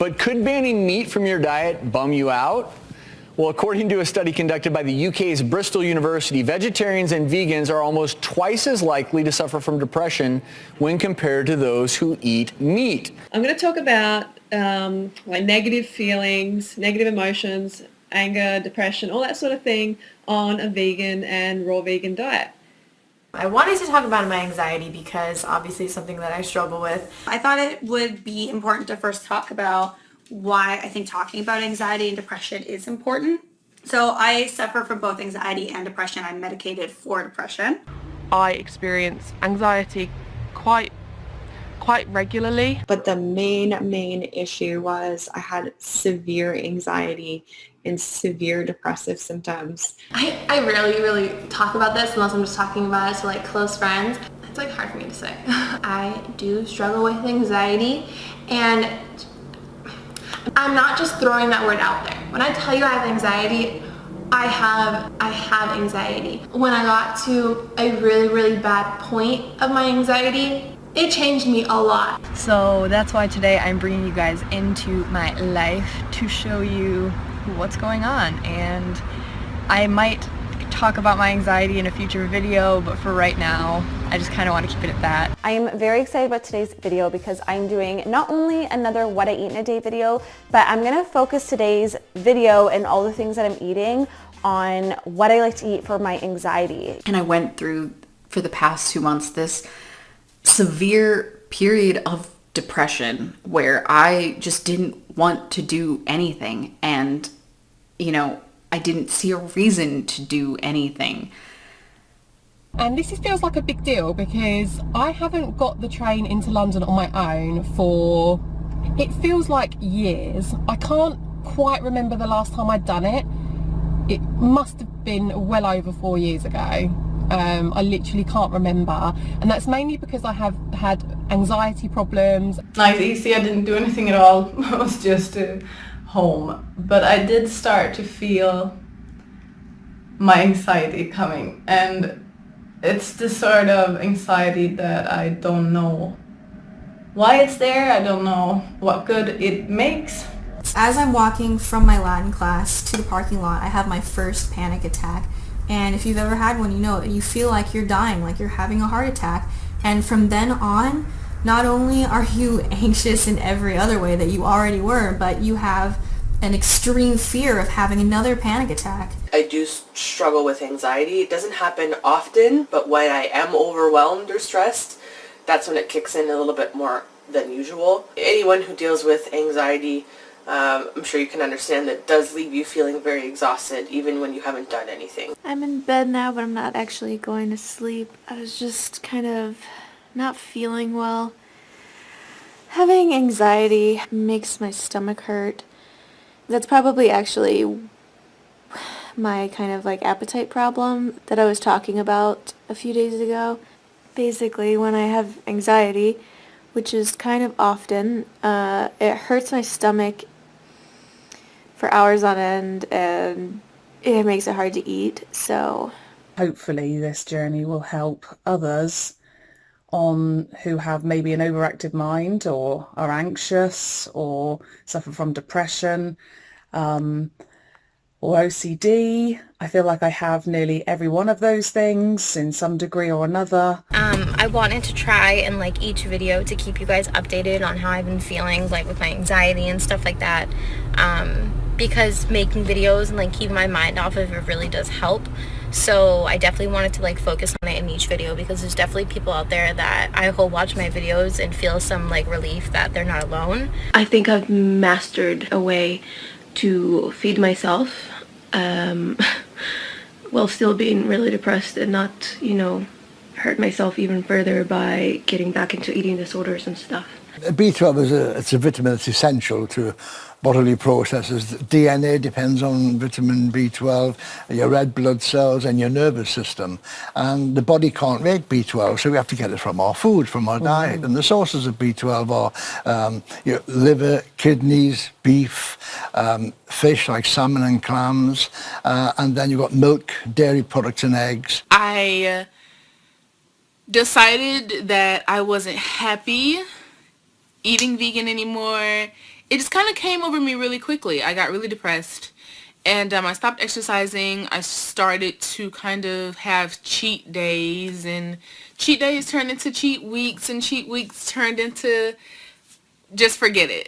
But could banning meat from your diet bum you out? Well, according to a study conducted by the UK's Bristol University, vegetarians and vegans are almost twice as likely to suffer from depression when compared to those who eat meat. I'm going to talk about like negative feelings, negative emotions, anger, depression, all that sort of thing on a vegan and raw vegan diet. I wanted to talk about my anxiety because obviously it's something that I struggle with. I thought it would be important to first talk about why I think talking about anxiety and depression is important. So I suffer from both anxiety and depression. I'm medicated for depression. I experience anxiety quite regularly. But the main issue was I had severe anxiety and severe depressive symptoms. I really talk about this unless I'm just talking about it to like close friends. It's like hard for me to say. I do struggle with anxiety, and I'm not just throwing that word out there. When I tell you I have anxiety, I have anxiety. When I got to a really bad point of my anxiety, it changed me a lot. So that's why today I'm bringing you guys into my life to show you what's going on, and I might talk about my anxiety in a future video, but for right now I just kind of want to keep it at that. I am very excited about today's video because I'm doing not only another what I eat in a day video, but I'm going to focus today's video and all the things that I'm eating on what I like to eat for my anxiety. And I went through, for the past 2 months, this severe period of depression where I just didn't want to do anything, and I didn't see a reason to do anything. And this feels like a big deal because I haven't got the train into London on my own for, it feels like years. I can't quite remember the last time I'd done it. It must have been well over 4 years ago. I literally can't remember, and that's mainly because I have had anxiety problems. Nice, easy, I didn't do anything at all. I was just home, but I did start to feel my anxiety coming, and it's the sort of anxiety that I don't know why it's there. I don't know what good it makes. As I'm walking from my Latin class to the parking lot, I have my first panic attack. And if you've ever had one, you know, you feel like you're dying, like you're having a heart attack. And from then on, not only are you anxious in every other way that you already were, but you have an extreme fear of having another panic attack. I do struggle with anxiety. It doesn't happen often, but when I am overwhelmed or stressed, that's when it kicks in a little bit more than usual. Anyone who deals with anxiety, I'm sure you can understand that it does leave you feeling very exhausted even when you haven't done anything. I'm in bed now, but I'm not actually going to sleep. I was just kind of not feeling well. Having anxiety makes my stomach hurt. That's probably actually my kind of like appetite problem that I was talking about a few days ago. Basically, when I have anxiety, which is kind of often, it hurts my stomach for hours on end, and it makes it hard to eat. So hopefully this journey will help others who have maybe an overactive mind or are anxious or suffer from depression or OCD. I feel like I have nearly every one of those things in some degree or another. I wanted to try and like each video to keep you guys updated on how I've been feeling like with my anxiety and stuff like that, because making videos and like keeping my mind off of it really does help. So I definitely wanted to like focus on it in each video because there's definitely people out there that I hope watch my videos and feel some like relief that they're not alone. I think I've mastered a way to feed myself while still being really depressed and not, hurt myself even further by getting back into eating disorders and stuff. B12 it's a vitamin that's essential to bodily processes. DNA depends on vitamin B12, your red blood cells and your nervous system. And the body can't make B12, so we have to get it from our food, from our diet. And the sources of B12 are your liver, kidneys, beef, fish like salmon and clams, and then you've got milk, dairy products and eggs. I decided that I wasn't happy eating vegan anymore, it just kind of came over me really quickly. I got really depressed, and I stopped exercising. I started to kind of have cheat days, and cheat days turned into cheat weeks, and cheat weeks turned into just forget it.